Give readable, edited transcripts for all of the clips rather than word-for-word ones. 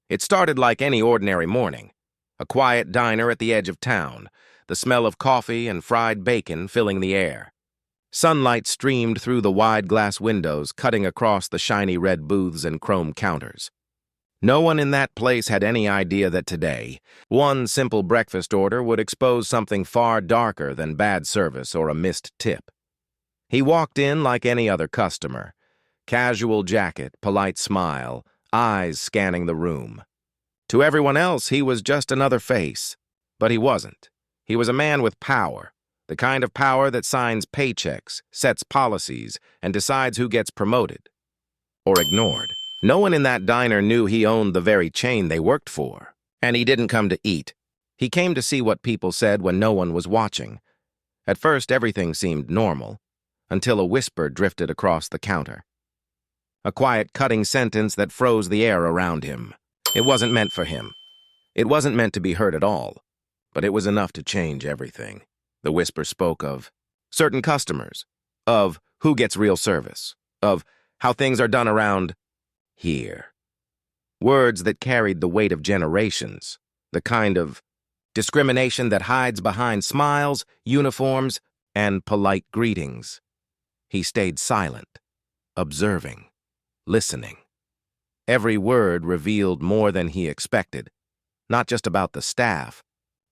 It started like any ordinary morning. A quiet diner at the edge of town, the smell of coffee and fried bacon filling the air. Sunlight streamed through the wide glass windows, cutting across the shiny red booths and chrome counters. No one in that place had any idea that today, one simple breakfast order would expose something far darker than bad service or a missed tip. He walked in like any other customer. Casual jacket, polite smile, eyes scanning the room. To everyone else, he was just another face. But he wasn't. He was a man with power, the kind of power that signs paychecks, sets policies, and decides who gets promoted or ignored. No one in that diner knew he owned the very chain they worked for. And he didn't come to eat. He came to see what people said when no one was watching. At first, everything seemed normal, until a whisper drifted across the counter. A quiet, cutting sentence that froze the air around him. It wasn't meant for him. It wasn't meant to be heard at all, but it was enough to change everything. The whisper spoke of certain customers, of who gets real service, of how things are done around here. Words that carried the weight of generations, the kind of discrimination that hides behind smiles, uniforms, and polite greetings. He stayed silent, observing, listening. Every word revealed more than he expected, not just about the staff,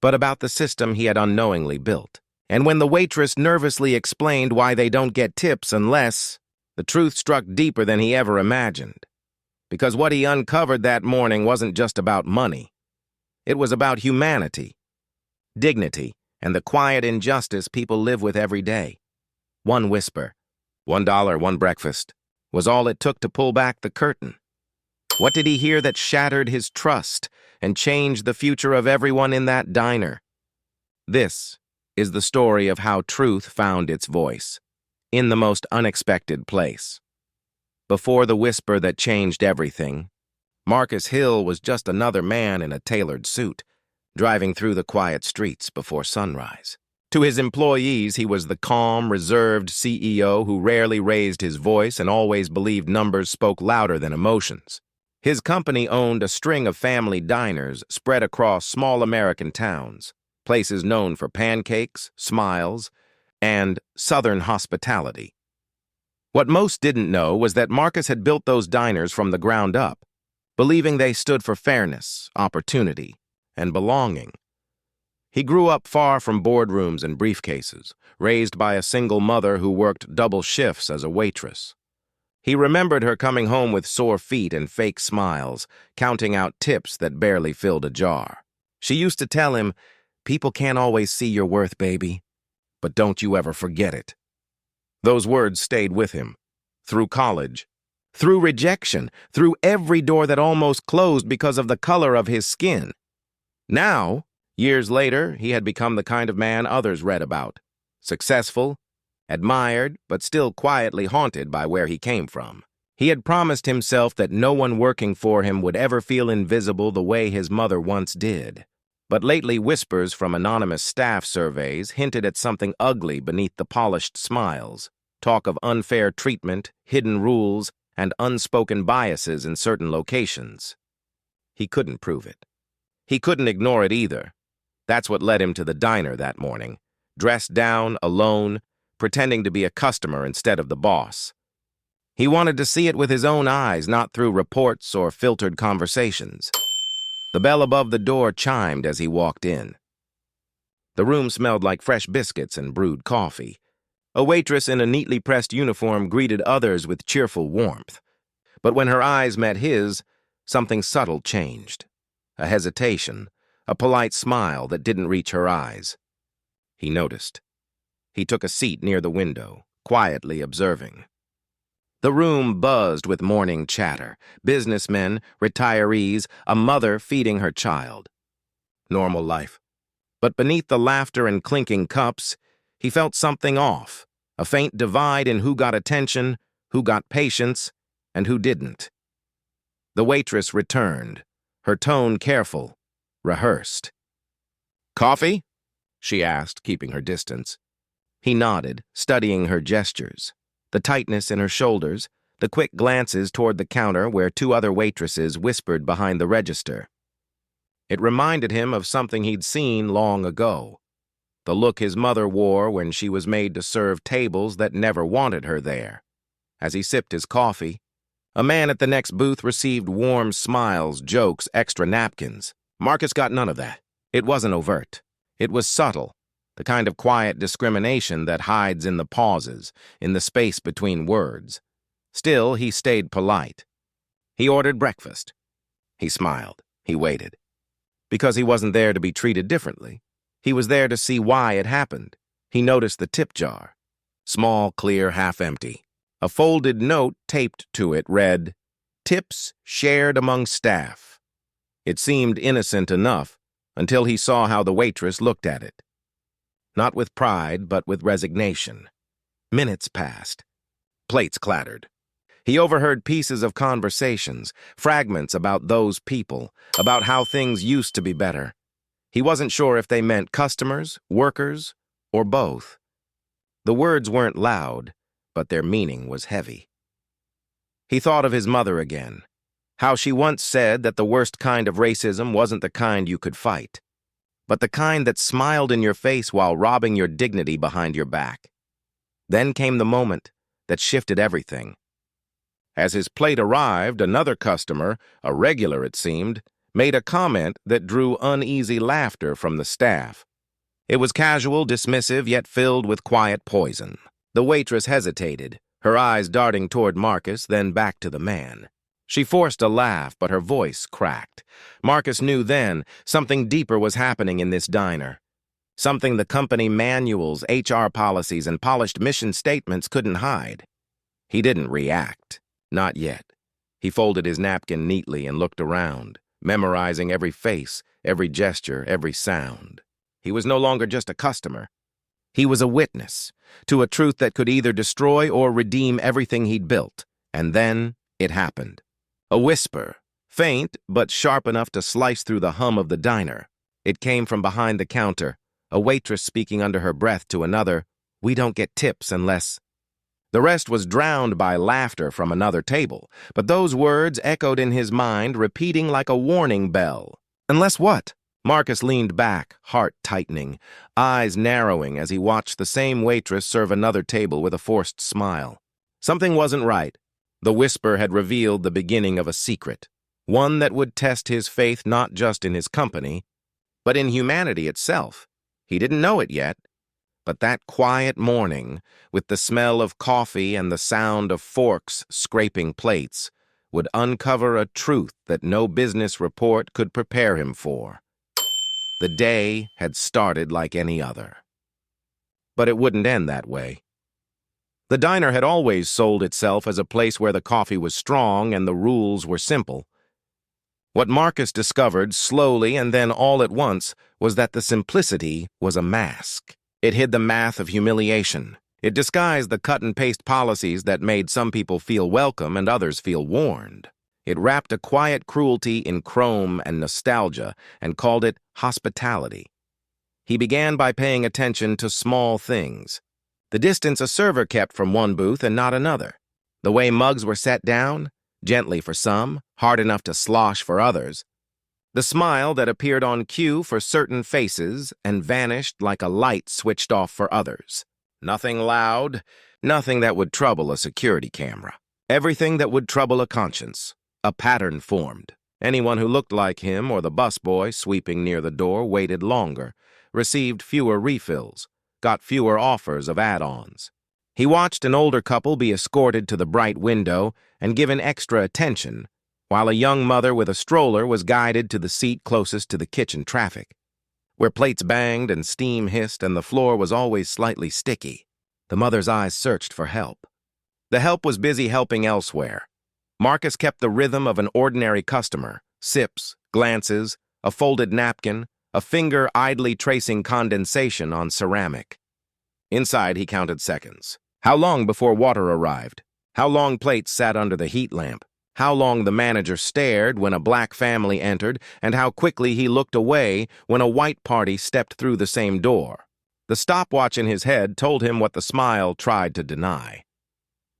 but about the system he had unknowingly built. And when the waitress nervously explained why they don't get tips unless, the truth struck deeper than he ever imagined. Because what he uncovered that morning wasn't just about money. It was about humanity, dignity, and the quiet injustice people live with every day. One whisper, $1, one breakfast, was all it took to pull back the curtain. What did he hear that shattered his trust and changed the future of everyone in that diner? This is the story of how truth found its voice, in the most unexpected place. Before the whisper that changed everything, Marcus Hill was just another man in a tailored suit, driving through the quiet streets before sunrise. To his employees, he was the calm, reserved CEO who rarely raised his voice and always believed numbers spoke louder than emotions. His company owned a string of family diners spread across small American towns, places known for pancakes, smiles, and Southern hospitality. What most didn't know was that Marcus had built those diners from the ground up, believing they stood for fairness, opportunity, and belonging. He grew up far from boardrooms and briefcases, raised by a single mother who worked double shifts as a waitress. He remembered her coming home with sore feet and fake smiles, counting out tips that barely filled a jar. She used to tell him, "People can't always see your worth, baby, but don't you ever forget it." Those words stayed with him, through college, through rejection, through every door that almost closed because of the color of his skin. Now, years later, he had become the kind of man others read about, successful, admired, but still quietly haunted by where he came from. He had promised himself that no one working for him would ever feel invisible the way his mother once did. But lately, whispers from anonymous staff surveys hinted at something ugly beneath the polished smiles, talk of unfair treatment, hidden rules, and unspoken biases in certain locations. He couldn't prove it. He couldn't ignore it either. That's what led him to the diner that morning, dressed down, alone, pretending to be a customer instead of the boss. He wanted to see it with his own eyes, not through reports or filtered conversations. The bell above the door chimed as he walked in. The room smelled like fresh biscuits and brewed coffee. A waitress in a neatly pressed uniform greeted others with cheerful warmth. But when her eyes met his, something subtle changed. A hesitation, a polite smile that didn't reach her eyes. He noticed. He took a seat near the window, quietly observing. The room buzzed with morning chatter, businessmen, retirees, a mother feeding her child. Normal life. But beneath the laughter and clinking cups, he felt something off, a faint divide in who got attention, who got patience, and who didn't. The waitress returned, her tone careful, rehearsed. "Coffee?" she asked, keeping her distance. He nodded, studying her gestures, the tightness in her shoulders, the quick glances toward the counter where two other waitresses whispered behind the register. It reminded him of something he'd seen long ago, the look his mother wore when she was made to serve tables that never wanted her there. As he sipped his coffee, a man at the next booth received warm smiles, jokes, extra napkins. Marcus got none of that. It wasn't overt. It was subtle, the kind of quiet discrimination that hides in the pauses, in the space between words. Still, he stayed polite. He ordered breakfast. He smiled. He waited. Because he wasn't there to be treated differently. He was there to see why it happened. He noticed the tip jar. Small, clear, half-empty. A folded note taped to it read, "Tips shared among staff." It seemed innocent enough until he saw how the waitress looked at it. Not with pride, but with resignation. Minutes passed. Plates clattered. He overheard pieces of conversations, fragments about those people, about how things used to be better. He wasn't sure if they meant customers, workers, or both. The words weren't loud, but their meaning was heavy. He thought of his mother again, how she once said that the worst kind of racism wasn't the kind you could fight, but the kind that smiled in your face while robbing your dignity behind your back. Then came the moment that shifted everything. As his plate arrived, another customer, a regular it seemed, made a comment that drew uneasy laughter from the staff. It was casual, dismissive, yet filled with quiet poison. The waitress hesitated, her eyes darting toward Marcus, then back to the man. She forced a laugh, but her voice cracked. Marcus knew then something deeper was happening in this diner. Something the company manuals, HR policies, and polished mission statements couldn't hide. He didn't react. Not yet. He folded his napkin neatly and looked around, memorizing every face, every gesture, every sound. He was no longer just a customer. He was a witness to a truth that could either destroy or redeem everything he'd built. And then it happened. A whisper, faint but sharp enough to slice through the hum of the diner. It came from behind the counter, a waitress speaking under her breath to another, "We don't get tips unless..." The rest was drowned by laughter from another table, but those words echoed in his mind, repeating like a warning bell. Unless what? Marcus leaned back, heart tightening, eyes narrowing as he watched the same waitress serve another table with a forced smile. Something wasn't right. The whisper had revealed the beginning of a secret, one that would test his faith not just in his company, but in humanity itself. He didn't know it yet. But that quiet morning, with the smell of coffee and the sound of forks scraping plates, would uncover a truth that no business report could prepare him for. The day had started like any other. But it wouldn't end that way. The diner had always sold itself as a place where the coffee was strong and the rules were simple. What Marcus discovered slowly and then all at once was that the simplicity was a mask. It hid the math of humiliation. It disguised the cut-and-paste policies that made some people feel welcome and others feel warned. It wrapped a quiet cruelty in chrome and nostalgia and called it hospitality. He began by paying attention to small things. The distance a server kept from one booth and not another. The way mugs were set down, gently for some, hard enough to slosh for others. The smile that appeared on cue for certain faces and vanished like a light switched off for others. Nothing loud, nothing that would trouble a security camera. Everything that would trouble a conscience. A pattern formed. Anyone who looked like him or the busboy sweeping near the door waited longer, received fewer refills, got fewer offers of add-ons. He watched an older couple be escorted to the bright window and given extra attention, while a young mother with a stroller was guided to the seat closest to the kitchen traffic, where plates banged and steam hissed and the floor was always slightly sticky. The mother's eyes searched for help. The help was busy helping elsewhere. Marcus kept the rhythm of an ordinary customer, sips, glances, a folded napkin, a finger idly tracing condensation on ceramic. Inside, he counted seconds. How long before water arrived? How long plates sat under the heat lamp? How long the manager stared when a black family entered, and how quickly he looked away when a white party stepped through the same door. The stopwatch in his head told him what the smile tried to deny.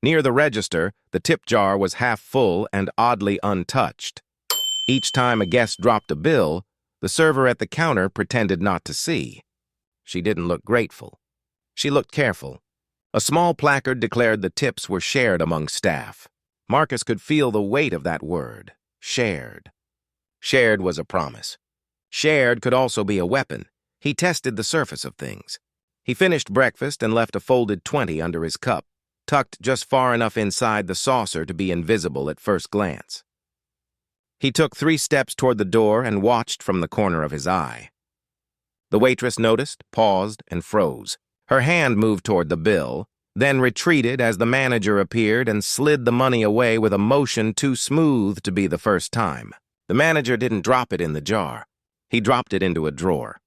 Near the register, the tip jar was half full and oddly untouched. Each time a guest dropped a bill, the server at the counter pretended not to see. She didn't look grateful. She looked careful. A small placard declared the tips were shared among staff. Marcus could feel the weight of that word, shared. Shared was a promise. Shared could also be a weapon. He tested the surface of things. He finished breakfast and left a folded 20 under his cup, tucked just far enough inside the saucer to be invisible at first glance. He took 3 steps toward the door and watched from the corner of his eye. The waitress noticed, paused, and froze. Her hand moved toward the bill, then retreated as the manager appeared and slid the money away with a motion too smooth to be the first time. The manager didn't drop it in the jar. He dropped it into a drawer.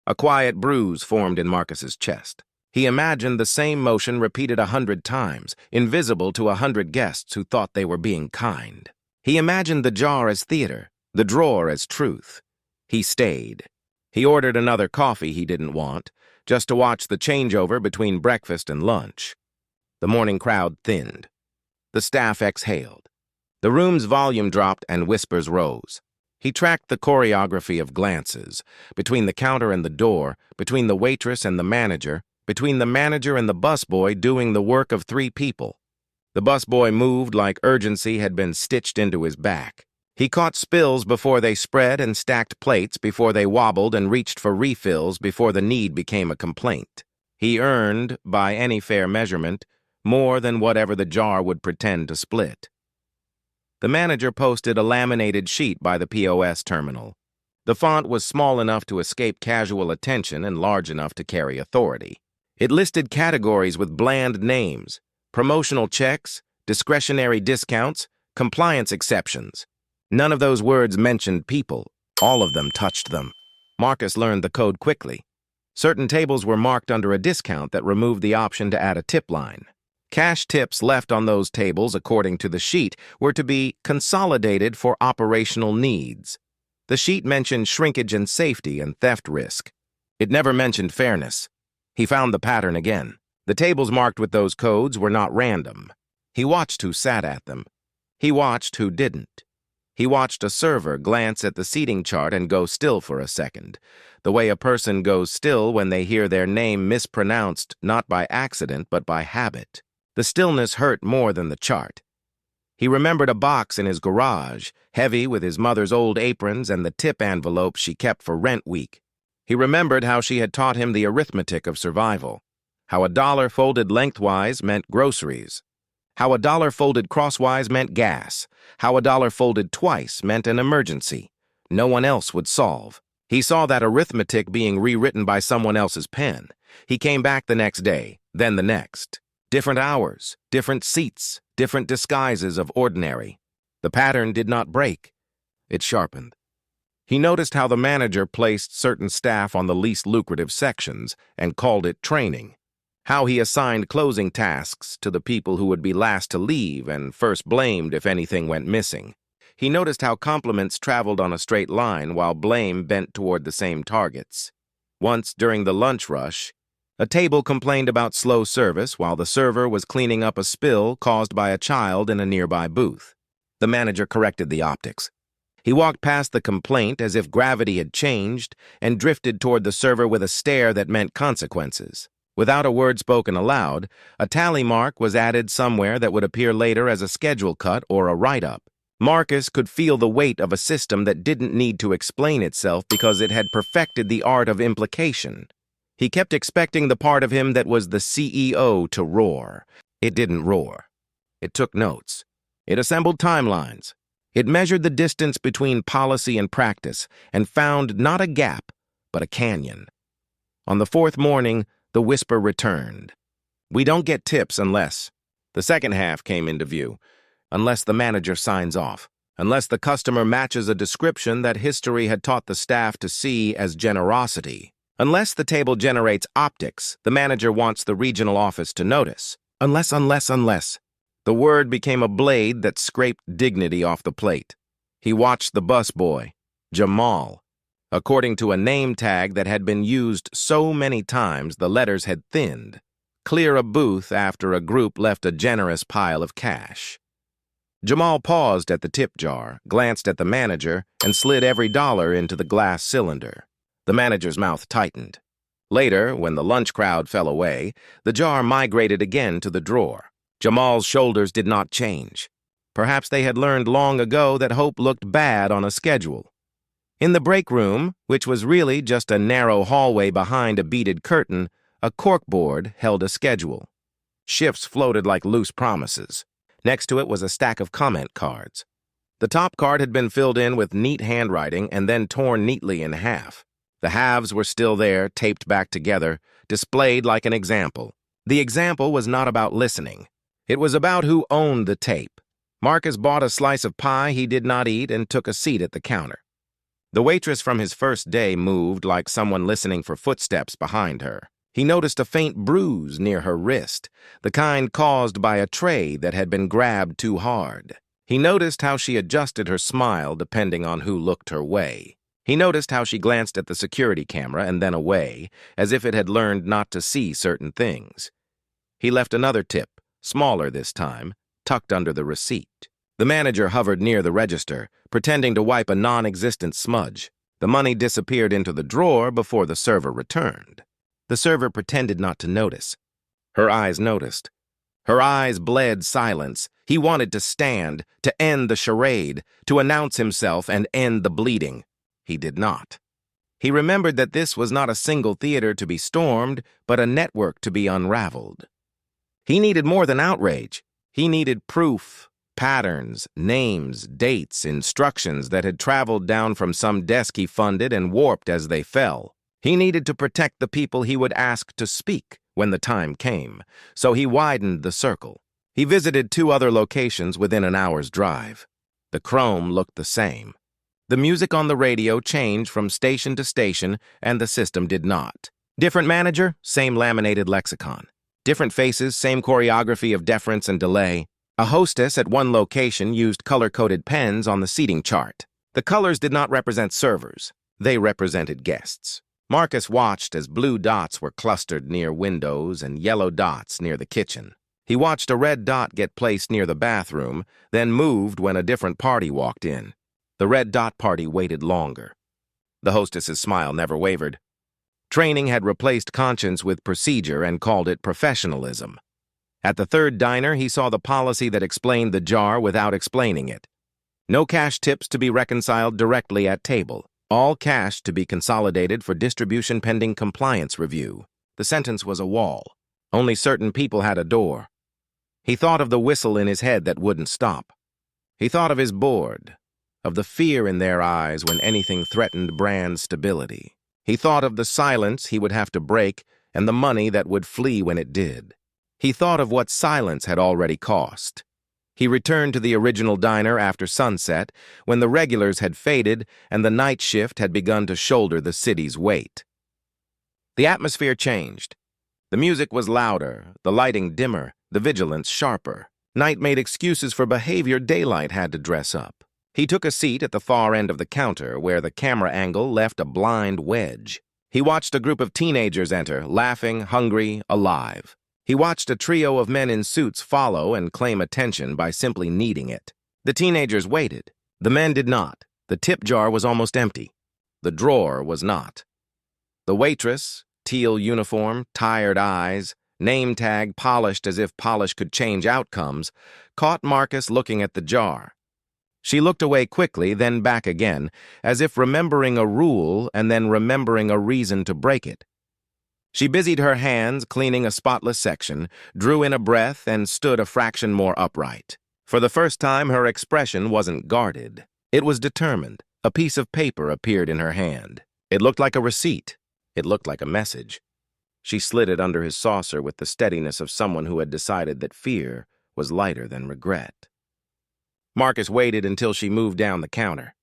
A quiet bruise formed in Marcus's chest. He imagined the same motion repeated 100 times, invisible to 100 guests who thought they were being kind. He imagined the jar as theater, the drawer as truth. He stayed. He ordered another coffee he didn't want, just to watch the changeover between breakfast and lunch. The morning crowd thinned. The staff exhaled. The room's volume dropped and whispers rose. He tracked the choreography of glances, between the counter and the door, between the waitress and the manager, between the manager and the busboy doing the work of 3 people. The busboy moved like urgency had been stitched into his back. He caught spills before they spread and stacked plates before they wobbled and reached for refills before the need became a complaint. He earned, by any fair measurement, more than whatever the jar would pretend to split. The manager posted a laminated sheet by the POS terminal. The font was small enough to escape casual attention and large enough to carry authority. It listed categories with bland names: promotional checks, discretionary discounts, compliance exceptions. None of those words mentioned people. All of them touched them. Marcus learned the code quickly. Certain tables were marked under a discount that removed the option to add a tip line. Cash tips left on those tables, according to the sheet, were to be consolidated for operational needs. The sheet mentioned shrinkage and safety and theft risk. It never mentioned fairness. He found the pattern again. The tables marked with those codes were not random. He watched who sat at them. He watched who didn't. He watched a server glance at the seating chart and go still for a second, the way a person goes still when they hear their name mispronounced not by accident but by habit. The stillness hurt more than the chart. He remembered a box in his garage, heavy with his mother's old aprons and the tip envelopes she kept for rent week. He remembered how she had taught him the arithmetic of survival, how a dollar folded lengthwise meant groceries, how a dollar folded crosswise meant gas, how a dollar folded twice meant an emergency no one else would solve. He saw that arithmetic being rewritten by someone else's pen. He came back the next day, then the next. Different hours, different seats, different disguises of ordinary. The pattern did not break. It sharpened. He noticed how the manager placed certain staff on the least lucrative sections and called it training. How he assigned closing tasks to the people who would be last to leave and first blamed if anything went missing. He noticed how compliments traveled on a straight line while blame bent toward the same targets. Once, during the lunch rush, a table complained about slow service while the server was cleaning up a spill caused by a child in a nearby booth. The manager corrected the optics. He walked past the complaint as if gravity had changed and drifted toward the server with a stare that meant consequences. Without a word spoken aloud, a tally mark was added somewhere that would appear later as a schedule cut or a write-up. Marcus could feel the weight of a system that didn't need to explain itself because it had perfected the art of implication. He kept expecting the part of him that was the CEO to roar. It didn't roar. It took notes. It assembled timelines. It measured the distance between policy and practice and found not a gap, but a canyon. On the 4th morning, the whisper returned. We don't get tips unless. The second half came into view. Unless the manager signs off. Unless the customer matches a description that history had taught the staff to see as generosity. Unless the table generates optics, the manager wants the regional office to notice. Unless. The word became a blade that scraped dignity off the plate. He watched the busboy, Jamal. According to a name tag that had been used so many times, the letters had thinned. clear a booth after a group left a generous pile of cash. Jamal paused at the tip jar, glanced at the manager, and slid every dollar into the glass cylinder. The manager's mouth tightened. Later, when the lunch crowd fell away, the jar migrated again to the drawer. Jamal's shoulders did not change. Perhaps they had learned long ago that hope looked bad on a schedule. In the break room, which was really just a narrow hallway behind a beaded curtain, a corkboard held a schedule. Shifts floated like loose promises. Next to it was a stack of comment cards. The top card had been filled in with neat handwriting and then torn neatly in half. The halves were still there, taped back together, displayed like an example. The example was not about listening. It was about who owned the tape. Marcus bought a slice of pie he did not eat and took a seat at the counter. The waitress from his first day moved like someone listening for footsteps behind her. He noticed a faint bruise near her wrist, the kind caused by a tray that had been grabbed too hard. He noticed how she adjusted her smile depending on who looked her way. He noticed how she glanced at the security camera and then away, as if it had learned not to see certain things. He left another tip, smaller this time, tucked under the receipt. The manager hovered near the register, pretending to wipe a non-existent smudge. The money disappeared into the drawer before the server returned. The server pretended not to notice. Her eyes noticed. Her eyes bled silence. He wanted to stand, to end the charade, to announce himself and end the bleeding. He did not. He remembered that this was not a single theater to be stormed, but a network to be unraveled. He needed more than outrage. He needed proof, patterns, names, dates, instructions that had traveled down from some desk he funded and warped as they fell. He needed to protect the people he would ask to speak when the time came, so he widened the circle. He visited 2 other locations within an hour's drive. The chrome looked the same. The music on the radio changed from station to station, and the system did not. Different manager, same laminated lexicon. Different faces, same choreography of deference and delay. A hostess at one location used color-coded pens on the seating chart. The colors did not represent servers. They represented guests. Marcus watched as blue dots were clustered near windows and yellow dots near the kitchen. He watched a red dot get placed near the bathroom, then moved when a different party walked in. The red dot party waited longer. The hostess's smile never wavered. Training had replaced conscience with procedure and called it professionalism. At the third diner, he saw the policy that explained the jar without explaining it. No cash tips to be reconciled directly at table. All cash to be consolidated for distribution pending compliance review. The sentence was a wall. Only certain people had a door. He thought of the whistle in his head that wouldn't stop. He thought of his board, of the fear in their eyes when anything threatened brand stability. He thought of the silence he would have to break and the money that would flee when it did. He thought of what silence had already cost. He returned to the original diner after sunset, when the regulars had faded and the night shift had begun to shoulder the city's weight. The atmosphere changed. The music was louder, the lighting dimmer, the vigilance sharper. Night made excuses for behavior daylight had to dress up. He took a seat at the far end of the counter, where the camera angle left a blind wedge. He watched a group of teenagers enter, laughing, hungry, alive. He watched a trio of men in suits follow and claim attention by simply needing it. The teenagers waited. The men did not. The tip jar was almost empty. The drawer was not. The waitress, teal uniform, tired eyes, name tag polished as if polish could change outcomes, caught Marcus looking at the jar. She looked away quickly, then back again, as if remembering a rule and then remembering a reason to break it. She busied her hands cleaning a spotless section, drew in a breath, and stood a fraction more upright. For the first time, her expression wasn't guarded. It was determined. A piece of paper appeared in her hand. It looked like a receipt. It looked like a message. She slid it under his saucer with the steadiness of someone who had decided that fear was lighter than regret. Marcus waited until she moved down the counter.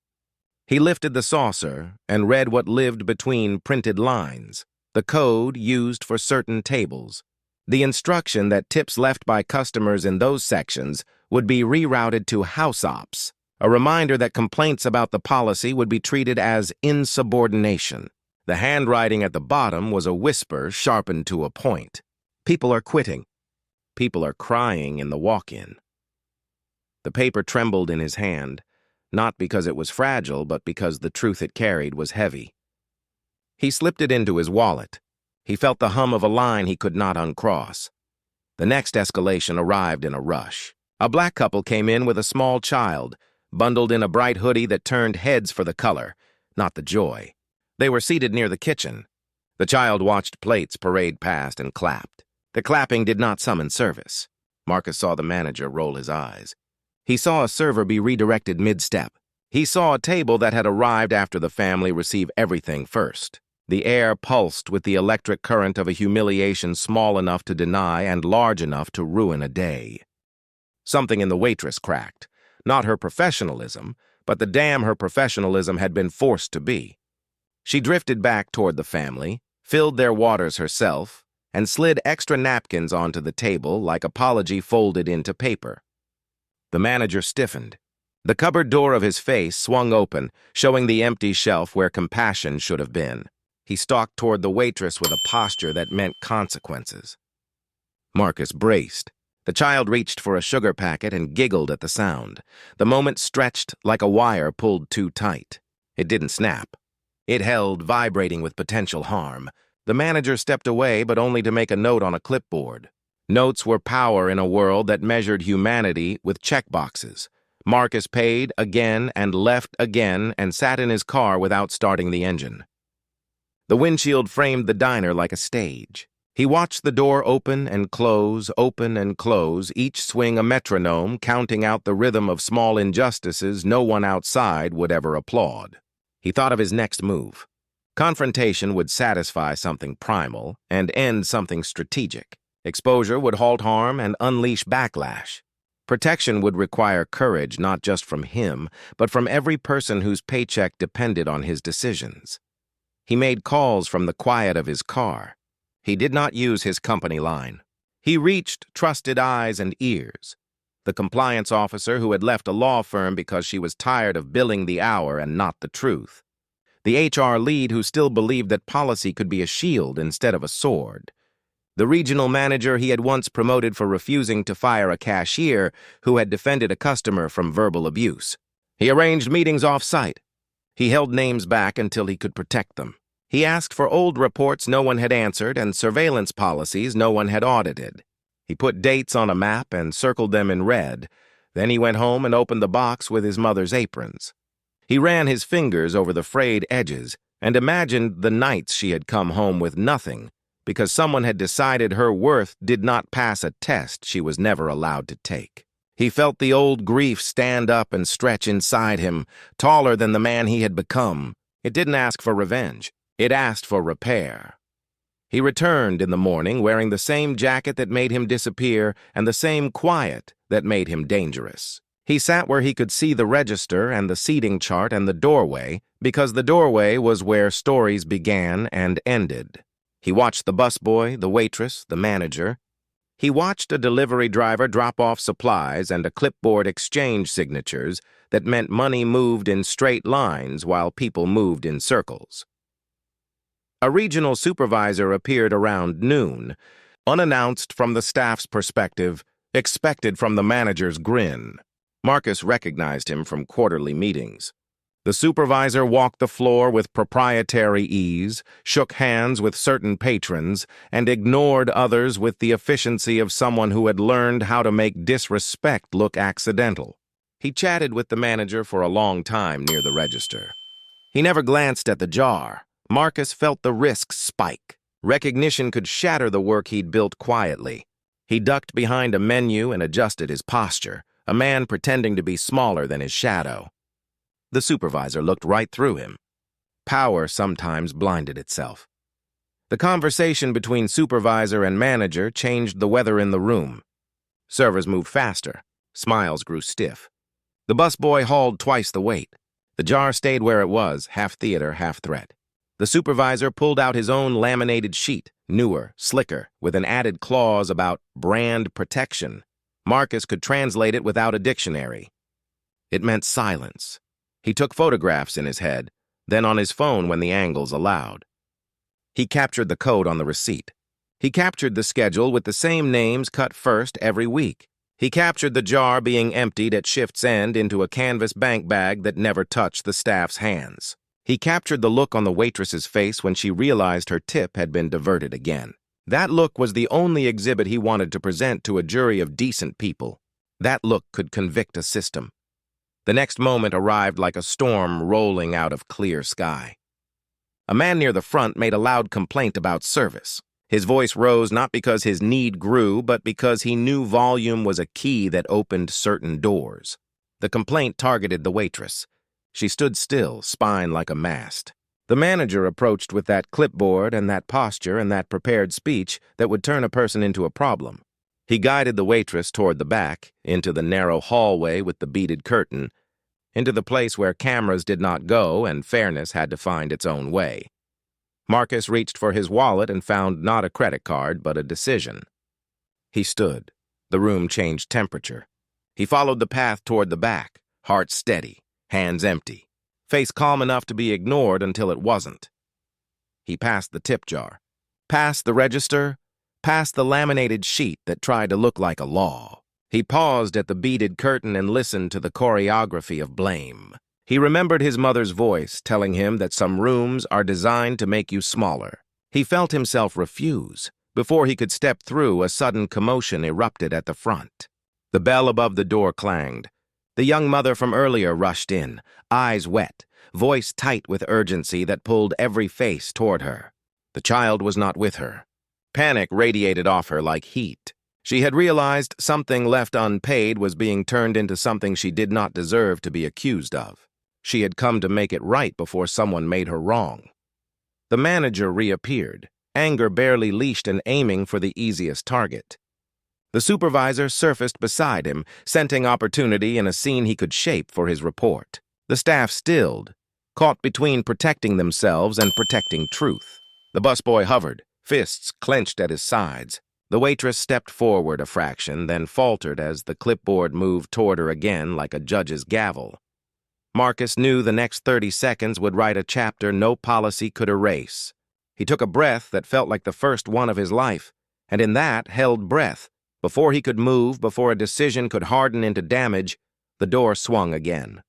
He lifted the saucer and read what lived between printed lines. The code used for certain tables. The instruction that tips left by customers in those sections would be rerouted to house ops, a reminder that complaints about the policy would be treated as insubordination. The handwriting at the bottom was a whisper sharpened to a point. People are quitting. People are crying in the walk-in. The paper trembled in his hand, not because it was fragile, but because the truth it carried was heavy. He slipped it into his wallet. He felt the hum of a line he could not uncross. The next escalation arrived in a rush. A black couple came in with a small child, bundled in a bright hoodie that turned heads for the color, not the joy. They were seated near the kitchen. The child watched plates parade past and clapped. The clapping did not summon service. Marcus saw the manager roll his eyes. He saw a server be redirected mid-step. He saw a table that had arrived after the family receive everything first. The air pulsed with the electric current of a humiliation small enough to deny and large enough to ruin a day. Something in the waitress cracked. Not her professionalism, but the damn her professionalism had been forced to be. She drifted back toward the family, filled their waters herself, and slid extra napkins onto the table like apology folded into paper. The manager stiffened. The cupboard door of his face swung open, showing the empty shelf where compassion should have been. He stalked toward the waitress with a posture that meant consequences. Marcus braced. The child reached for a sugar packet and giggled at the sound. The moment stretched like a wire pulled too tight. It didn't snap. It held, vibrating with potential harm. The manager stepped away, but only to make a note on a clipboard. Notes were power in a world that measured humanity with checkboxes. Marcus paid again and left again and sat in his car without starting the engine. The windshield framed the diner like a stage. He watched the door open and close, each swing a metronome, counting out the rhythm of small injustices no one outside would ever applaud. He thought of his next move. Confrontation would satisfy something primal and end something strategic. Exposure would halt harm and unleash backlash. Protection would require courage not just from him, but from every person whose paycheck depended on his decisions. He made calls from the quiet of his car. He did not use his company line. He reached trusted eyes and ears. The compliance officer who had left a law firm because she was tired of billing the hour and not the truth. The HR lead who still believed that policy could be a shield instead of a sword. The regional manager he had once promoted for refusing to fire a cashier who had defended a customer from verbal abuse. He arranged meetings off-site. He held names back until he could protect them. He asked for old reports no one had answered and surveillance policies no one had audited. He put dates on a map and circled them in red. Then he went home and opened the box with his mother's aprons. He ran his fingers over the frayed edges and imagined the nights she had come home with nothing because someone had decided her worth did not pass a test she was never allowed to take. He felt the old grief stand up and stretch inside him, taller than the man he had become. It didn't ask for revenge. It asked for repair. He returned in the morning wearing the same jacket that made him disappear and the same quiet that made him dangerous. He sat where he could see the register and the seating chart and the doorway, because the doorway was where stories began and ended. He watched the busboy, the waitress, the manager. He watched a delivery driver drop off supplies and a clipboard exchange signatures that meant money moved in straight lines while people moved in circles. A regional supervisor appeared around noon, unannounced from the staff's perspective, expected from the manager's grin. Marcus recognized him from quarterly meetings. The supervisor walked the floor with proprietary ease, shook hands with certain patrons, and ignored others with the efficiency of someone who had learned how to make disrespect look accidental. He chatted with the manager for a long time near the register. He never glanced at the jar. Marcus felt the risks spike. Recognition could shatter the work he'd built quietly. He ducked behind a menu and adjusted his posture, a man pretending to be smaller than his shadow. The supervisor looked right through him. Power sometimes blinded itself. The conversation between supervisor and manager changed the weather in the room. Servers moved faster. Smiles grew stiff. The busboy hauled twice the weight. The jar stayed where it was, half theater, half threat. The supervisor pulled out his own laminated sheet, newer, slicker, with an added clause about brand protection. Marcus could translate it without a dictionary. It meant silence. He took photographs in his head, then on his phone when the angles allowed. He captured the code on the receipt. He captured the schedule with the same names cut first every week. He captured the jar being emptied at shift's end into a canvas bank bag that never touched the staff's hands. He captured the look on the waitress's face when she realized her tip had been diverted again. That look was the only exhibit he wanted to present to a jury of decent people. That look could convict a system. The next moment arrived like a storm rolling out of clear sky. A man near the front made a loud complaint about service. His voice rose not because his need grew, but because he knew volume was a key that opened certain doors. The complaint targeted the waitress. She stood still, spine like a mast. The manager approached with that clipboard and that posture and that prepared speech that would turn a person into a problem. He guided the waitress toward the back, into the narrow hallway with the beaded curtain, into the place where cameras did not go and fairness had to find its own way. Marcus reached for his wallet and found not a credit card, but a decision. He stood. The room changed temperature. He followed the path toward the back, heart steady, hands empty, face calm enough to be ignored until it wasn't. He passed the tip jar, past the register, past the laminated sheet that tried to look like a law. He paused at the beaded curtain and listened to the choreography of blame. He remembered his mother's voice telling him that some rooms are designed to make you smaller. He felt himself refuse. Before he could step through, a sudden commotion erupted at the front. The bell above the door clanged. The young mother from earlier rushed in, eyes wet, voice tight with urgency that pulled every face toward her. The child was not with her. Panic radiated off her like heat. She had realized something left unpaid was being turned into something she did not deserve to be accused of. She had come to make it right before someone made her wrong. The manager reappeared, anger barely leashed and aiming for the easiest target. The supervisor surfaced beside him, scenting opportunity in a scene he could shape for his report. The staff stilled, caught between protecting themselves and protecting truth. The busboy hovered, fists clenched at his sides. The waitress stepped forward a fraction, then faltered as the clipboard moved toward her again like a judge's gavel. Marcus knew the next 30 seconds would write a chapter no policy could erase. He took a breath that felt like the first one of his life, and in that held breath. Before he could move, before a decision could harden into damage, the door swung again.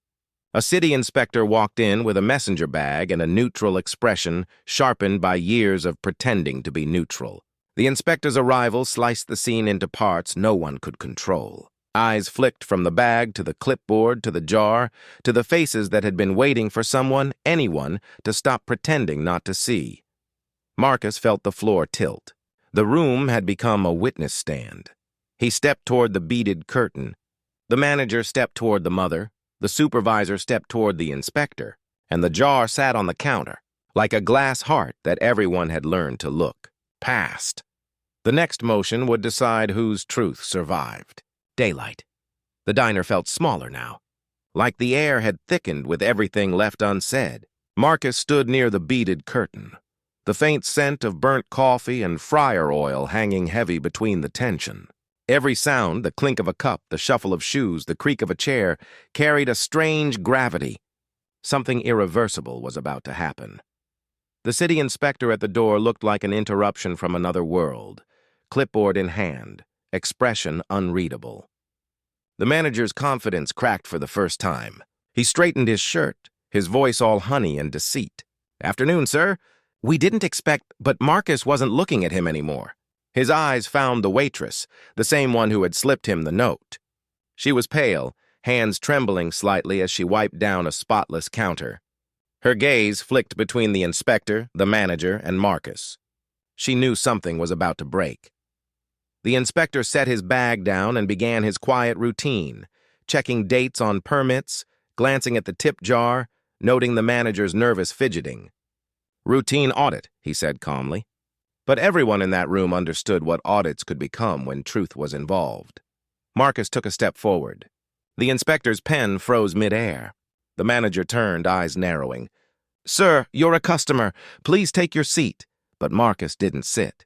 A city inspector walked in with a messenger bag and a neutral expression sharpened by years of pretending to be neutral. The inspector's arrival sliced the scene into parts no one could control. Eyes flicked from the bag to the clipboard to the jar to the faces that had been waiting for someone, anyone, to stop pretending not to see. Marcus felt the floor tilt. The room had become a witness stand. He stepped toward the beaded curtain. The manager stepped toward the mother. The supervisor stepped toward the inspector. And the jar sat on the counter, like a glass heart that everyone had learned to look past. The next motion would decide whose truth survived. Daylight. The diner felt smaller now, like the air had thickened with everything left unsaid. Marcus stood near the beaded curtain, the faint scent of burnt coffee and fryer oil hanging heavy between the tension. Every sound, the clink of a cup, the shuffle of shoes, the creak of a chair, carried a strange gravity. Something irreversible was about to happen. The city inspector at the door looked like an interruption from another world, clipboard in hand, expression unreadable. The manager's confidence cracked for the first time. He straightened his shirt, his voice all honey and deceit. "Afternoon, sir. We didn't expect," but Marcus wasn't looking at him anymore. His eyes found the waitress, the same one who had slipped him the note. She was pale, hands trembling slightly as she wiped down a spotless counter. Her gaze flicked between the inspector, the manager, and Marcus. She knew something was about to break. The inspector set his bag down and began his quiet routine, checking dates on permits, glancing at the tip jar, noting the manager's nervous fidgeting. "Routine audit," he said calmly. But everyone in that room understood what audits could become when truth was involved. Marcus took a step forward. The inspector's pen froze midair. The manager turned, eyes narrowing. "Sir, you're a customer. Please take your seat." But Marcus didn't sit.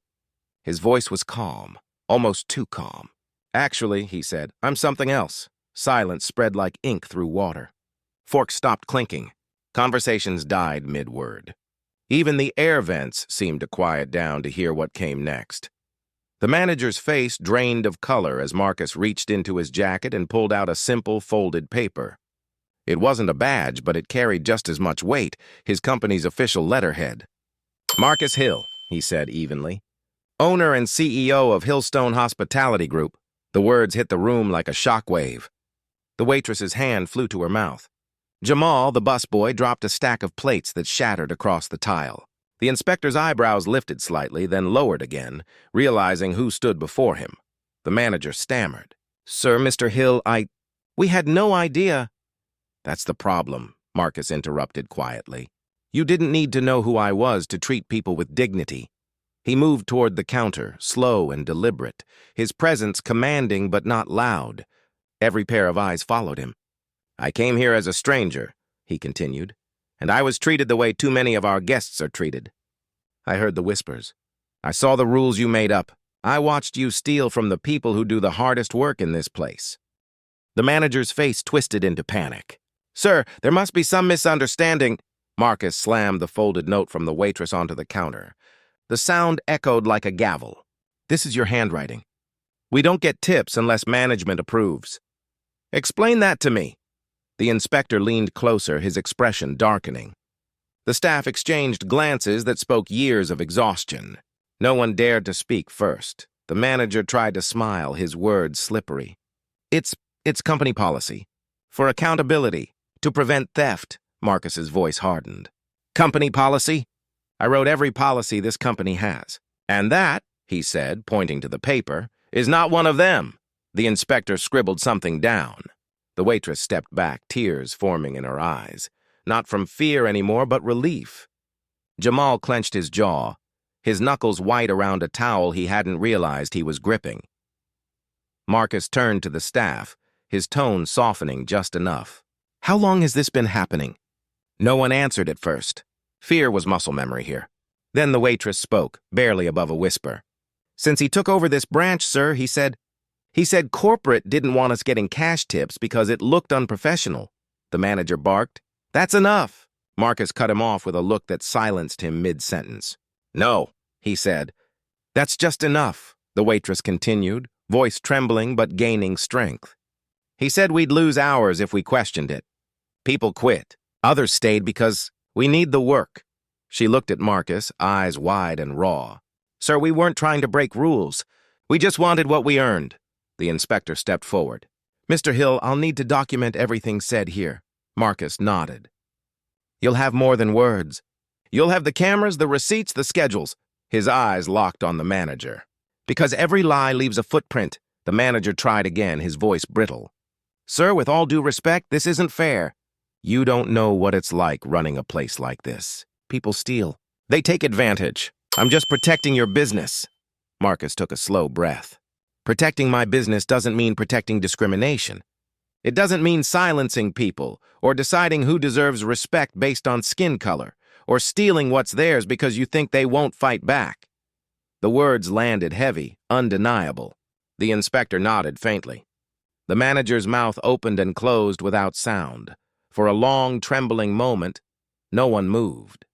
His voice was calm, almost too calm. "Actually," he said, "I'm something else." Silence spread like ink through water. Forks stopped clinking. Conversations died mid-word. Even the air vents seemed to quiet down to hear what came next. The manager's face drained of color as Marcus reached into his jacket and pulled out a simple folded paper. It wasn't a badge, but it carried just as much weight, his company's official letterhead. Marcus Hill, he said evenly. Owner and CEO of Hillstone Hospitality Group. The words hit the room like a shockwave. The waitress's hand flew to her mouth. Jamal, the busboy, dropped a stack of plates that shattered across the tile. The inspector's eyebrows lifted slightly, then lowered again, realizing who stood before him. The manager stammered. "Sir, Mr. Hill, we had no idea." "That's the problem," Marcus interrupted quietly. "You didn't need to know who I was to treat people with dignity." He moved toward the counter, slow and deliberate, his presence commanding but not loud. Every pair of eyes followed him. "I came here as a stranger," he continued, "and I was treated the way too many of our guests are treated. I heard the whispers. I saw the rules you made up. I watched you steal from the people who do the hardest work in this place." The manager's face twisted into panic. "Sir, there must be some misunderstanding." Marcus slammed the folded note from the waitress onto the counter. The sound echoed like a gavel. "This is your handwriting. We don't get tips unless management approves." "Explain that to me." The inspector leaned closer, his expression darkening. The staff exchanged glances that spoke years of exhaustion. No one dared to speak first. The manager tried to smile, his words slippery. It's company policy. For accountability. To prevent theft." Marcus's voice hardened. "Company policy? I wrote every policy this company has. And that," he said, pointing to the paper, "is not one of them." The inspector scribbled something down. The waitress stepped back, tears forming in her eyes. Not from fear anymore, but relief. Jamal clenched his jaw, his knuckles white around a towel he hadn't realized he was gripping. Marcus turned to the staff, his tone softening just enough. "How long has this been happening?" No one answered at first. Fear was muscle memory here. Then the waitress spoke, barely above a whisper. "Since he took over this branch, sir, he said corporate didn't want us getting cash tips because it looked unprofessional." The manager barked. "That's enough." Marcus cut him off with a look that silenced him mid-sentence. "No," he said. "That's just enough," the waitress continued, voice trembling but gaining strength. "He said we'd lose hours if we questioned it. People quit. Others stayed because we need the work." She looked at Marcus, eyes wide and raw. "Sir, we weren't trying to break rules. We just wanted what we earned." The inspector stepped forward. "Mr. Hill, I'll need to document everything said here." Marcus nodded. "You'll have more than words. You'll have the cameras, the receipts, the schedules." His eyes locked on the manager. "Because every lie leaves a footprint." The manager tried again, his voice brittle. "Sir, with all due respect, this isn't fair. You don't know what it's like running a place like this. People steal. They take advantage. I'm just protecting your business." Marcus took a slow breath. "Protecting my business doesn't mean protecting discrimination. It doesn't mean silencing people or deciding who deserves respect based on skin color or stealing what's theirs because you think they won't fight back." The words landed heavy, undeniable. The inspector nodded faintly. The manager's mouth opened and closed without sound. For a long, trembling moment, no one moved.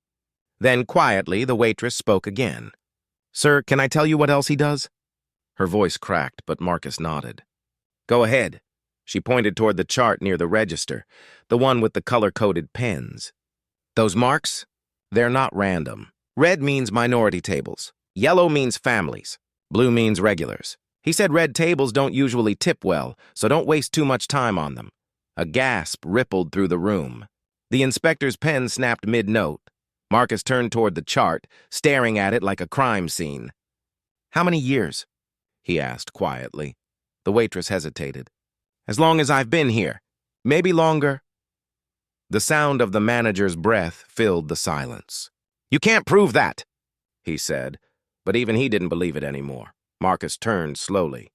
Then, quietly, the waitress spoke again. "Sir, can I tell you what else he does?" Her voice cracked, but Marcus nodded. "Go ahead." She pointed toward the chart near the register, the one with the color-coded pens. "Those marks? They're not random. Red means minority tables. Yellow means families. Blue means regulars. He said red tables don't usually tip well, so don't waste too much time on them." A gasp rippled through the room. The inspector's pen snapped mid-note. Marcus turned toward the chart, staring at it like a crime scene. "How many years?" he asked quietly. The waitress hesitated. "As long as I've been here. Maybe longer." The sound of the manager's breath filled the silence. "You can't prove that," he said, but even he didn't believe it anymore. Marcus turned slowly.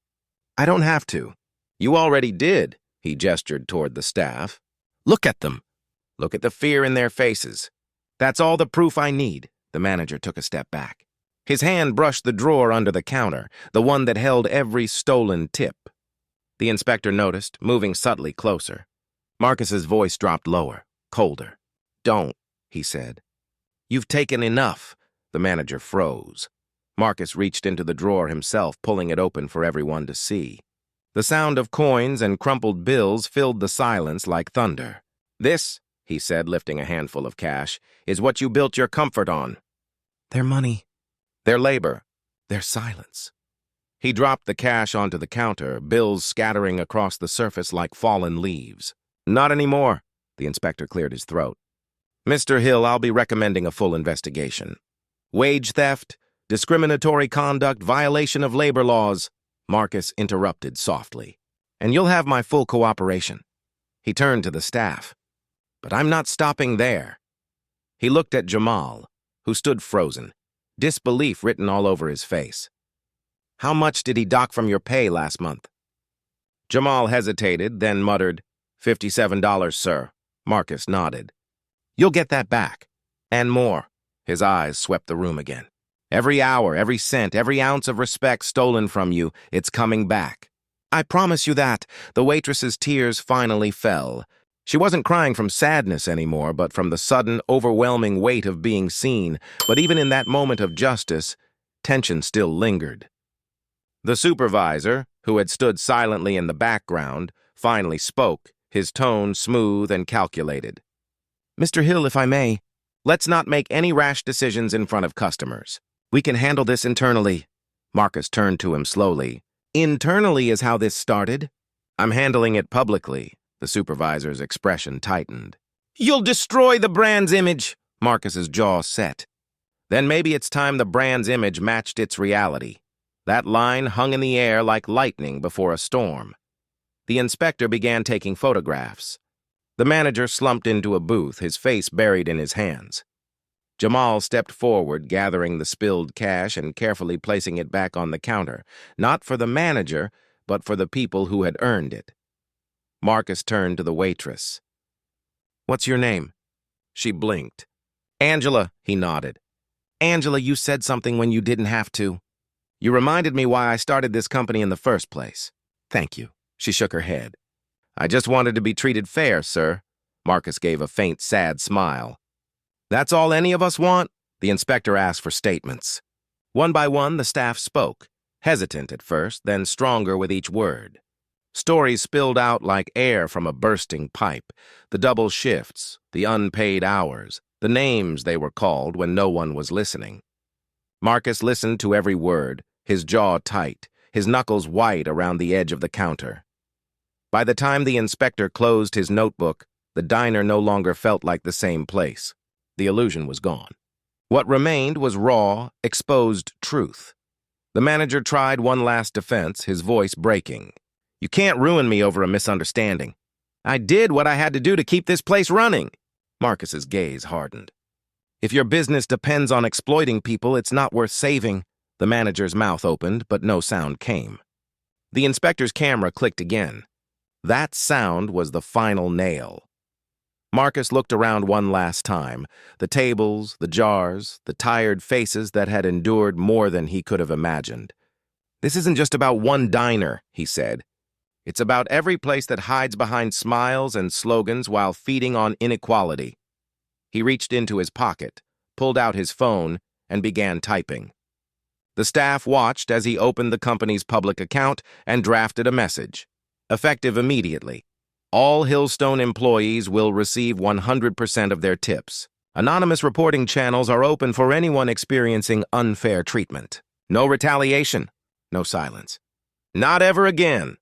"I don't have to." "You already did." He gestured toward the staff. "Look at them. Look at the fear in their faces. That's all the proof I need." The manager took a step back. His hand brushed the drawer under the counter, the one that held every stolen tip. The inspector noticed, moving subtly closer. Marcus's voice dropped lower, colder. "Don't," he said. You've taken enough. The manager froze. Marcus reached into the drawer himself, pulling it open for everyone to see. The sound of coins and crumpled bills filled the silence like thunder. This, he said, lifting a handful of cash, is what you built your comfort on. Their money. Their labor. Their silence. He dropped the cash onto the counter, bills scattering across the surface like fallen leaves. Not anymore. The inspector cleared his throat. Mr. Hill, I'll be recommending a full investigation. Wage theft, discriminatory conduct, violation of labor laws. Marcus interrupted softly. And you'll have my full cooperation. He turned to the staff. But I'm not stopping there. He looked at Jamal, who stood frozen, disbelief written all over his face. How much did he dock from your pay last month? Jamal hesitated, then muttered, $57, sir. Marcus nodded. You'll get that back. And more. His eyes swept the room again. Every hour, every cent, every ounce of respect stolen from you, it's coming back. I promise you that. The waitress's tears finally fell. She wasn't crying from sadness anymore, but from the sudden, overwhelming weight of being seen. But even in that moment of justice, tension still lingered. The supervisor, who had stood silently in the background, finally spoke, his tone smooth and calculated. Mr. Hill, if I may, let's not make any rash decisions in front of customers. We can handle this internally. Marcus turned to him slowly. Internally is how this started. I'm handling it publicly. The supervisor's expression tightened. You'll destroy the brand's image. Marcus's jaw set. Then maybe it's time the brand's image matched its reality. That line hung in the air like lightning before a storm. The inspector began taking photographs. The manager slumped into a booth, his face buried in his hands. Jamal stepped forward, gathering the spilled cash and carefully placing it back on the counter, not for the manager, but for the people who had earned it. Marcus turned to the waitress. What's your name? She blinked. Angela, he nodded. Angela, you said something when you didn't have to. You reminded me why I started this company in the first place. Thank you. She shook her head. I just wanted to be treated fair, sir. Marcus gave a faint, sad smile. That's all any of us want? The inspector asked for statements. One by one, the staff spoke, hesitant at first, then stronger with each word. Stories spilled out like air from a bursting pipe, the double shifts, the unpaid hours, the names they were called when no one was listening. Marcus listened to every word, his jaw tight, his knuckles white around the edge of the counter. By the time the inspector closed his notebook, the diner no longer felt like the same place. The illusion was gone. What remained was raw, exposed truth. The manager tried one last defense, his voice breaking. You can't ruin me over a misunderstanding. I did what I had to do to keep this place running. Marcus's gaze hardened. If your business depends on exploiting people, it's not worth saving. The manager's mouth opened, but no sound came. The inspector's camera clicked again. That sound was the final nail. Marcus looked around one last time, the tables, the jars, the tired faces that had endured more than he could have imagined. This isn't just about one diner, he said. It's about every place that hides behind smiles and slogans while feeding on inequality. He reached into his pocket, pulled out his phone, and began typing. The staff watched as he opened the company's public account and drafted a message. Effective immediately. All Hillstone employees will receive 100% of their tips. Anonymous reporting channels are open for anyone experiencing unfair treatment. No retaliation. No silence. Not ever again.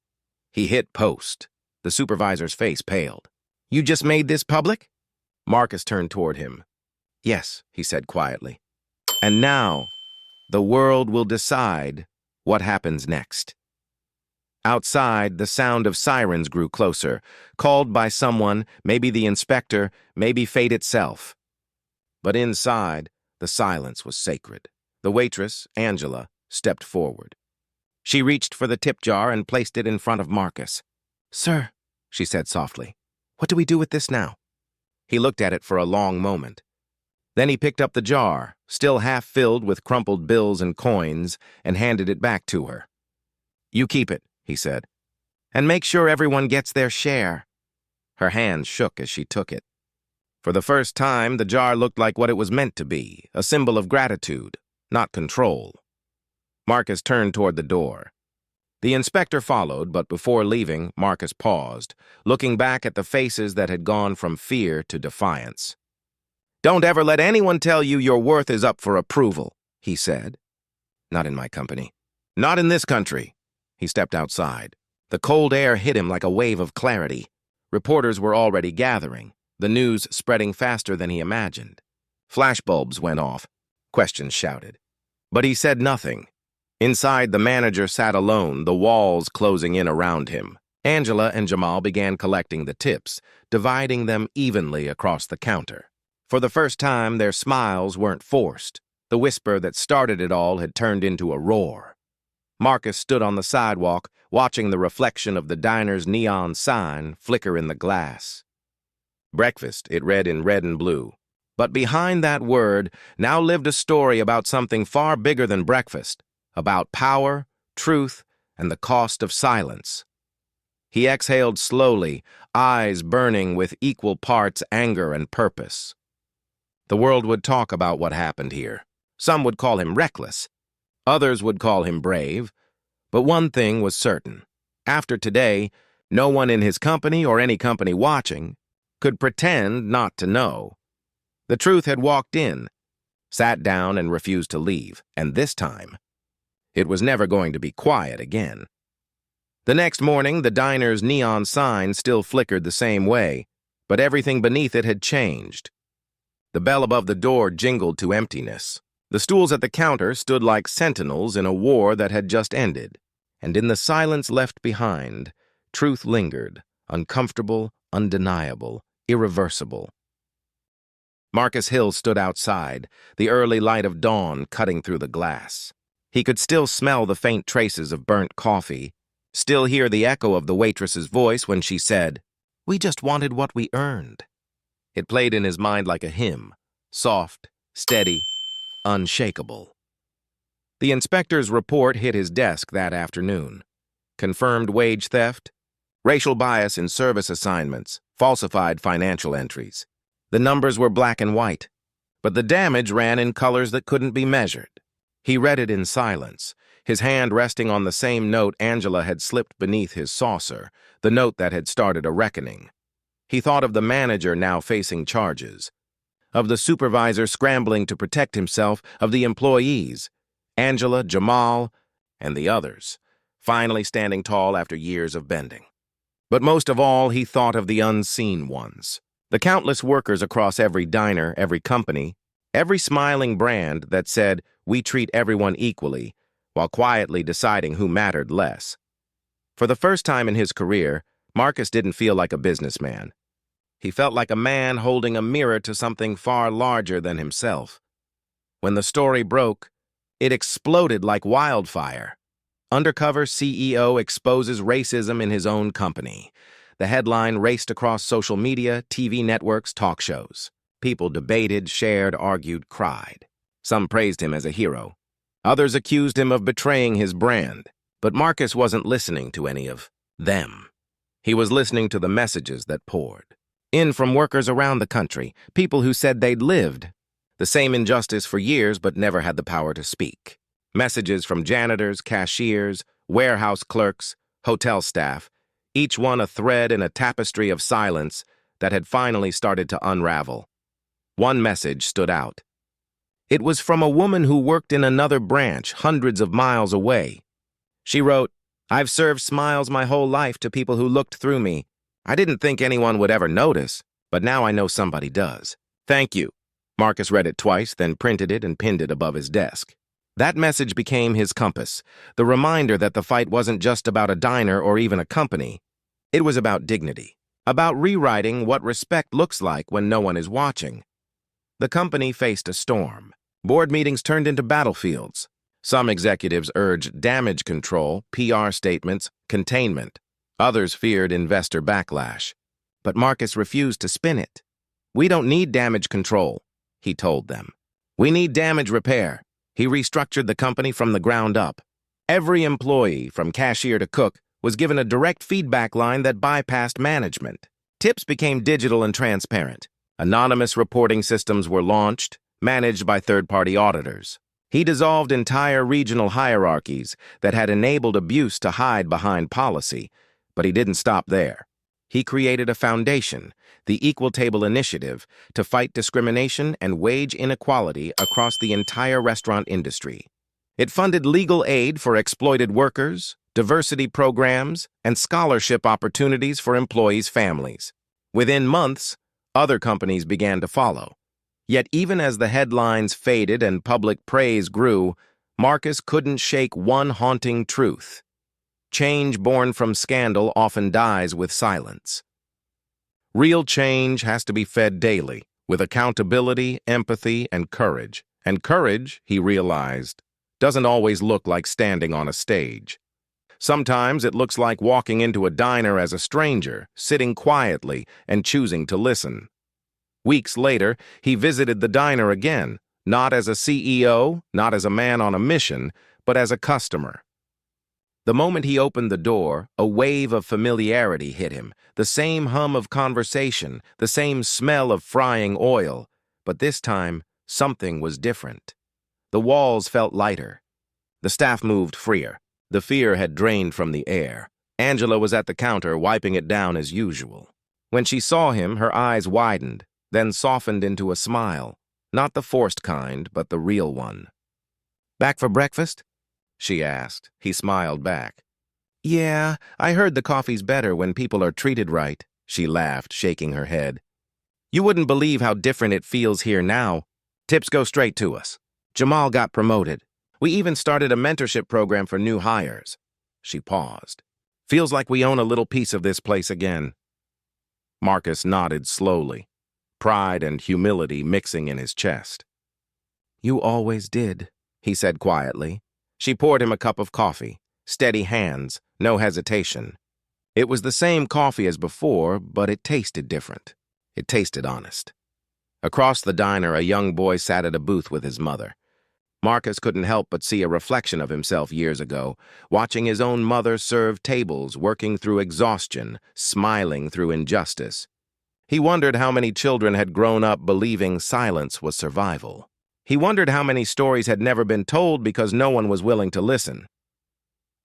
He hit post. The supervisor's face paled. You just made this public? Marcus turned toward him. Yes, he said quietly. And now, the world will decide what happens next. Outside, the sound of sirens grew closer, called by someone, maybe the inspector, maybe fate itself. But inside, the silence was sacred. The waitress, Angela, stepped forward. She reached for the tip jar and placed it in front of Marcus. Sir, she said softly, what do we do with this now? He looked at it for a long moment. Then he picked up the jar, still half filled with crumpled bills and coins, and handed it back to her. You keep it, he said, and make sure everyone gets their share. Her hands shook as she took it. For the first time, the jar looked like what it was meant to be, a symbol of gratitude, not control. Marcus turned toward the door. The inspector followed, but before leaving, Marcus paused, looking back at the faces that had gone from fear to defiance. "Don't ever let anyone tell you your worth is up for approval," he said. "Not in my company. Not in this country." He stepped outside. The cold air hit him like a wave of clarity. Reporters were already gathering, the news spreading faster than he imagined. Flashbulbs went off. Questions shouted. But he said nothing. Inside, the manager sat alone, the walls closing in around him. Angela and Jamal began collecting the tips, dividing them evenly across the counter. For the first time, their smiles weren't forced. The whisper that started it all had turned into a roar. Marcus stood on the sidewalk, watching the reflection of the diner's neon sign flicker in the glass. Breakfast, it read in red and blue. But behind that word now lived a story about something far bigger than breakfast, about power, truth, and the cost of silence. He exhaled slowly, eyes burning with equal parts anger and purpose. The world would talk about what happened here. Some would call him reckless. Others would call him brave. But one thing was certain. After today, no one in his company or any company watching could pretend not to know. The truth had walked in, sat down, and refused to leave, and this time, it was never going to be quiet again. The next morning, the diner's neon sign still flickered the same way, but everything beneath it had changed. The bell above the door jingled to emptiness. The stools at the counter stood like sentinels in a war that had just ended, and in the silence left behind, truth lingered, uncomfortable, undeniable, irreversible. Marcus Hill stood outside, the early light of dawn cutting through the glass. He could still smell the faint traces of burnt coffee, still hear the echo of the waitress's voice when she said, "We just wanted what we earned." It played in his mind like a hymn, soft, steady, unshakable. The inspector's report hit his desk that afternoon. Confirmed wage theft, racial bias in service assignments, falsified financial entries. The numbers were black and white, but the damage ran in colors that couldn't be measured. He read it in silence, his hand resting on the same note Angela had slipped beneath his saucer, the note that had started a reckoning. He thought of the manager now facing charges, of the supervisor scrambling to protect himself, of the employees, Angela, Jamal, and the others, finally standing tall after years of bending. But most of all, he thought of the unseen ones, the countless workers across every diner, every company, every smiling brand that said, "We treat everyone equally," while quietly deciding who mattered less. For the first time in his career, Marcus didn't feel like a businessman. He felt like a man holding a mirror to something far larger than himself. When the story broke, it exploded like wildfire. Undercover CEO exposes racism in his own company. The headline raced across social media, TV networks, talk shows. People debated, shared, argued, cried. Some praised him as a hero. Others accused him of betraying his brand. But Marcus wasn't listening to any of them. He was listening to the messages that poured in from workers around the country, people who said they'd lived the same injustice for years but never had the power to speak. Messages from janitors, cashiers, warehouse clerks, hotel staff, each one a thread in a tapestry of silence that had finally started to unravel. One message stood out. It was from a woman who worked in another branch, hundreds of miles away. She wrote, "I've served smiles my whole life to people who looked through me. I didn't think anyone would ever notice, but now I know somebody does. Thank you." Marcus read it twice, then printed it and pinned it above his desk. That message became his compass, the reminder that the fight wasn't just about a diner or even a company. It was about dignity, about rewriting what respect looks like when no one is watching. The company faced a storm. Board meetings turned into battlefields. Some executives urged damage control, PR statements, containment. Others feared investor backlash. But Marcus refused to spin it. "We don't need damage control," he told them. "We need damage repair." He restructured the company from the ground up. Every employee, from cashier to cook, was given a direct feedback line that bypassed management. Tips became digital and transparent. Anonymous reporting systems were launched, managed by third-party auditors. He dissolved entire regional hierarchies that had enabled abuse to hide behind policy, but he didn't stop there. He created a foundation, the Equal Table Initiative, to fight discrimination and wage inequality across the entire restaurant industry. It funded legal aid for exploited workers, diversity programs, and scholarship opportunities for employees' families. Within months, other companies began to follow. Yet even as the headlines faded and public praise grew, Marcus couldn't shake one haunting truth. Change born from scandal often dies with silence. Real change has to be fed daily, with accountability, empathy, and courage. And courage, he realized, doesn't always look like standing on a stage. Sometimes it looks like walking into a diner as a stranger, sitting quietly, and choosing to listen. Weeks later, he visited the diner again, not as a CEO, not as a man on a mission, but as a customer. The moment he opened the door, a wave of familiarity hit him, the same hum of conversation, the same smell of frying oil. But this time, something was different. The walls felt lighter. The staff moved freer. The fear had drained from the air. Angela was at the counter, wiping it down as usual. When she saw him, her eyes widened, then softened into a smile, not the forced kind, but the real one. "Back for breakfast?" she asked. He smiled back. "Yeah, I heard the coffee's better when people are treated right," she laughed, shaking her head. "You wouldn't believe how different it feels here now. Tips go straight to us. Jamal got promoted. We even started a mentorship program for new hires." She paused. "Feels like we own a little piece of this place again." Marcus nodded slowly, pride and humility mixing in his chest. "You always did," he said quietly. She poured him a cup of coffee, steady hands, no hesitation. It was the same coffee as before, but it tasted different. It tasted honest. Across the diner, a young boy sat at a booth with his mother. Marcus couldn't help but see a reflection of himself years ago, watching his own mother serve tables, working through exhaustion, smiling through injustice. He wondered how many children had grown up believing silence was survival. He wondered how many stories had never been told because no one was willing to listen.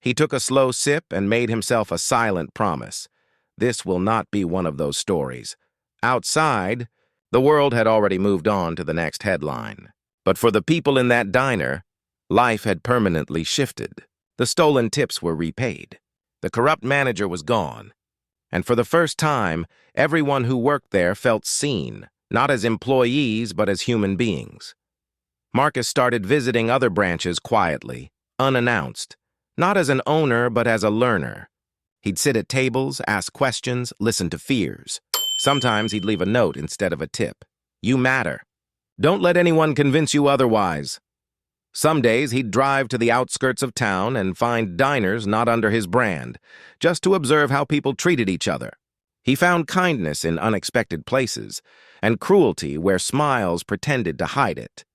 He took a slow sip and made himself a silent promise. This will not be one of those stories. Outside, the world had already moved on to the next headline. But for the people in that diner, life had permanently shifted. The stolen tips were repaid. The corrupt manager was gone. And for the first time, everyone who worked there felt seen, not as employees but as human beings. Marcus started visiting other branches quietly, unannounced, not as an owner but as a learner. He'd sit at tables, ask questions, listen to fears. Sometimes he'd leave a note instead of a tip. "You matter. Don't let anyone convince you otherwise." Some days he'd drive to the outskirts of town and find diners not under his brand, just to observe how people treated each other. He found kindness in unexpected places, and cruelty where smiles pretended to hide it.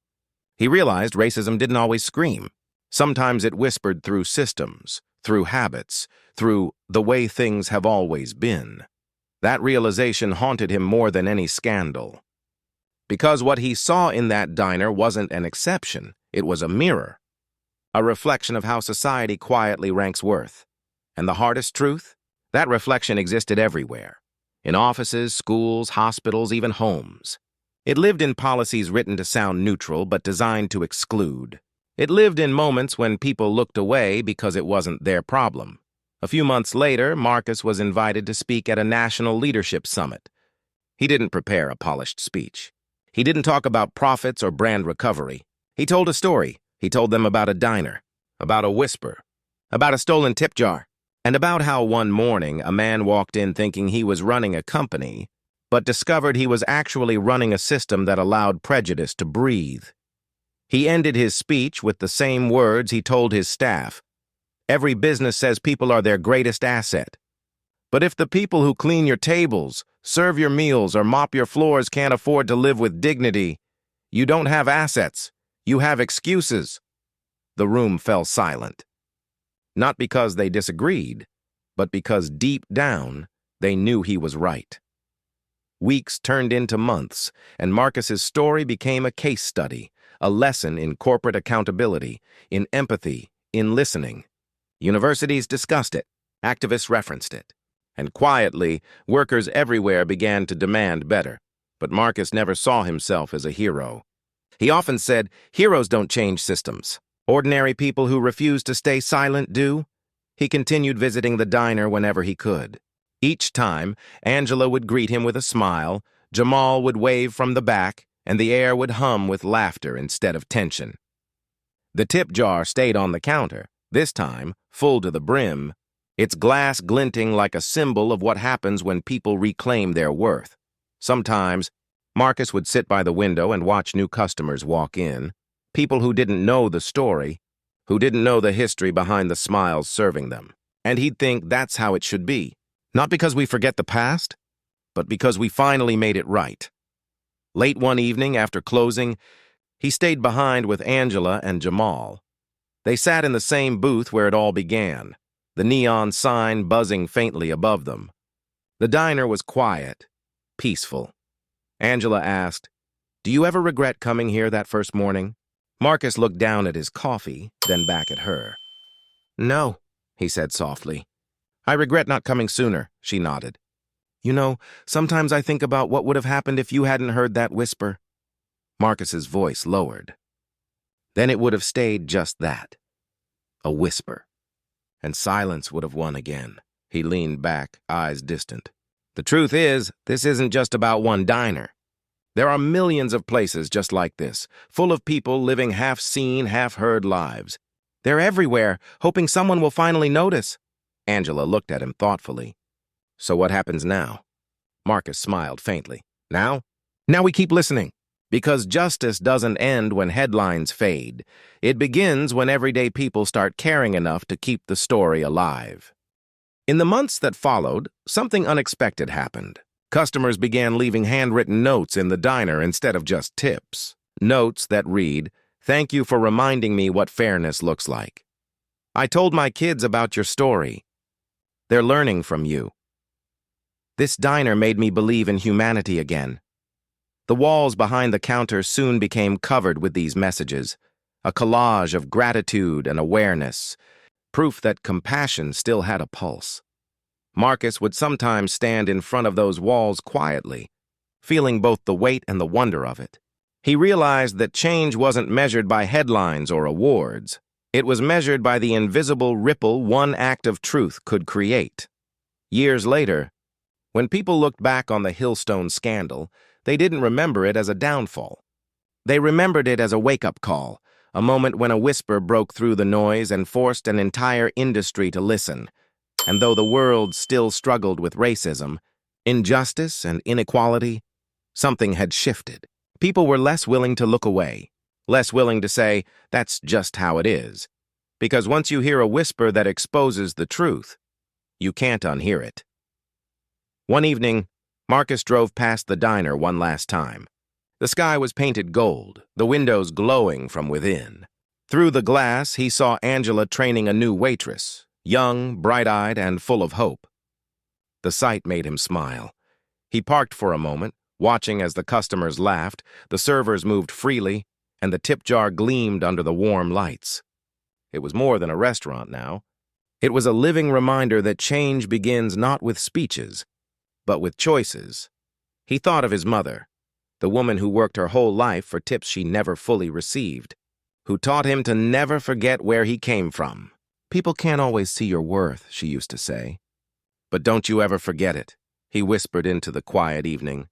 He realized racism didn't always scream. Sometimes it whispered through systems, through habits, through the way things have always been. That realization haunted him more than any scandal. Because what he saw in that diner wasn't an exception, it was a mirror, a reflection of how society quietly ranks worth. And the hardest truth? That reflection existed everywhere. In offices, schools, hospitals, even homes. It lived in policies written to sound neutral but designed to exclude. It lived in moments when people looked away because it wasn't their problem. A few months later, Marcus was invited to speak at a national leadership summit. He didn't prepare a polished speech. He didn't talk about profits or brand recovery. He told a story. He told them about a diner, about a whisper, about a stolen tip jar, and about how one morning a man walked in thinking he was running a company, but discovered he was actually running a system that allowed prejudice to breathe. He ended his speech with the same words he told his staff. "Every business says people are their greatest asset. But if the people who clean your tables, serve your meals, or mop your floors can't afford to live with dignity, you don't have assets. You have excuses." The room fell silent. Not because they disagreed, but because deep down, they knew he was right. Weeks turned into months, and Marcus's story became a case study, a lesson in corporate accountability, in empathy, in listening. Universities discussed it, activists referenced it, and quietly, workers everywhere began to demand better. But Marcus never saw himself as a hero. He often said, heroes don't change systems. Ordinary people who refuse to stay silent do. He continued visiting the diner whenever he could. Each time, Angela would greet him with a smile, Jamal would wave from the back, and the air would hum with laughter instead of tension. The tip jar stayed on the counter, this time full to the brim, its glass glinting like a symbol of what happens when people reclaim their worth. Sometimes, Marcus would sit by the window and watch new customers walk in, people who didn't know the story, who didn't know the history behind the smiles serving them. And he'd think that's how it should be. Not because we forget the past, but because we finally made it right. Late one evening after closing, he stayed behind with Angela and Jamal. They sat in the same booth where it all began, the neon sign buzzing faintly above them. The diner was quiet, peaceful. Angela asked, "Do you ever regret coming here that first morning?" Marcus looked down at his coffee, then back at her. "No," he said softly. "I regret not coming sooner," she nodded. "You know, sometimes I think about what would have happened if you hadn't heard that whisper." Marcus's voice lowered. Then it would have stayed just that, a whisper. And silence would have won again. He leaned back, eyes distant. The truth is, this isn't just about one diner. There are millions of places just like this, full of people living half-seen, half-heard lives. They're everywhere, hoping someone will finally notice. Angela looked at him thoughtfully. "So what happens now?" Marcus smiled faintly. "Now? Now we keep listening. Because justice doesn't end when headlines fade. It begins when everyday people start caring enough to keep the story alive." In the months that followed, something unexpected happened. Customers began leaving handwritten notes in the diner instead of just tips. Notes that read, "Thank you for reminding me what fairness looks like. I told my kids about your story. They're learning from you. This diner made me believe in humanity again." The walls behind the counter soon became covered with these messages, a collage of gratitude and awareness, proof that compassion still had a pulse. Marcus would sometimes stand in front of those walls quietly, feeling both the weight and the wonder of it. He realized that change wasn't measured by headlines or awards. It was measured by the invisible ripple one act of truth could create. Years later, when people looked back on the Hillstone scandal, they didn't remember it as a downfall. They remembered it as a wake-up call, a moment when a whisper broke through the noise and forced an entire industry to listen. And though the world still struggled with racism, injustice, and inequality, something had shifted. People were less willing to look away, less willing to say, "That's just how it is." Because once you hear a whisper that exposes the truth, you can't unhear it. One evening, Marcus drove past the diner one last time. The sky was painted gold, the windows glowing from within. Through the glass, he saw Angela training a new waitress, young, bright-eyed, and full of hope. The sight made him smile. He parked for a moment, watching as the customers laughed, the servers moved freely, and the tip jar gleamed under the warm lights. It was more than a restaurant now. It was a living reminder that change begins not with speeches, but with choices. He thought of his mother, the woman who worked her whole life for tips she never fully received, who taught him to never forget where he came from. "People can't always see your worth," she used to say. "But don't you ever forget it," he whispered into the quiet evening.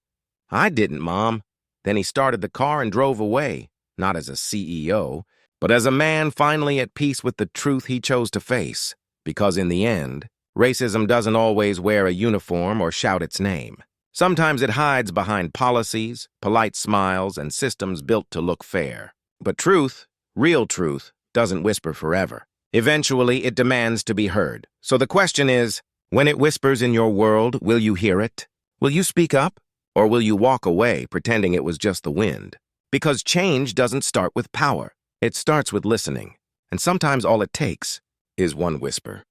"I didn't, Mom." Then he started the car and drove away, not as a CEO, but as a man finally at peace with the truth he chose to face. Because in the end, racism doesn't always wear a uniform or shout its name. Sometimes it hides behind policies, polite smiles, and systems built to look fair. But truth, real truth, doesn't whisper forever. Eventually, it demands to be heard. So the question is, when it whispers in your world, will you hear it? Will you speak up? Or will you walk away pretending it was just the wind? Because change doesn't start with power. It starts with listening. And sometimes all it takes is one whisper.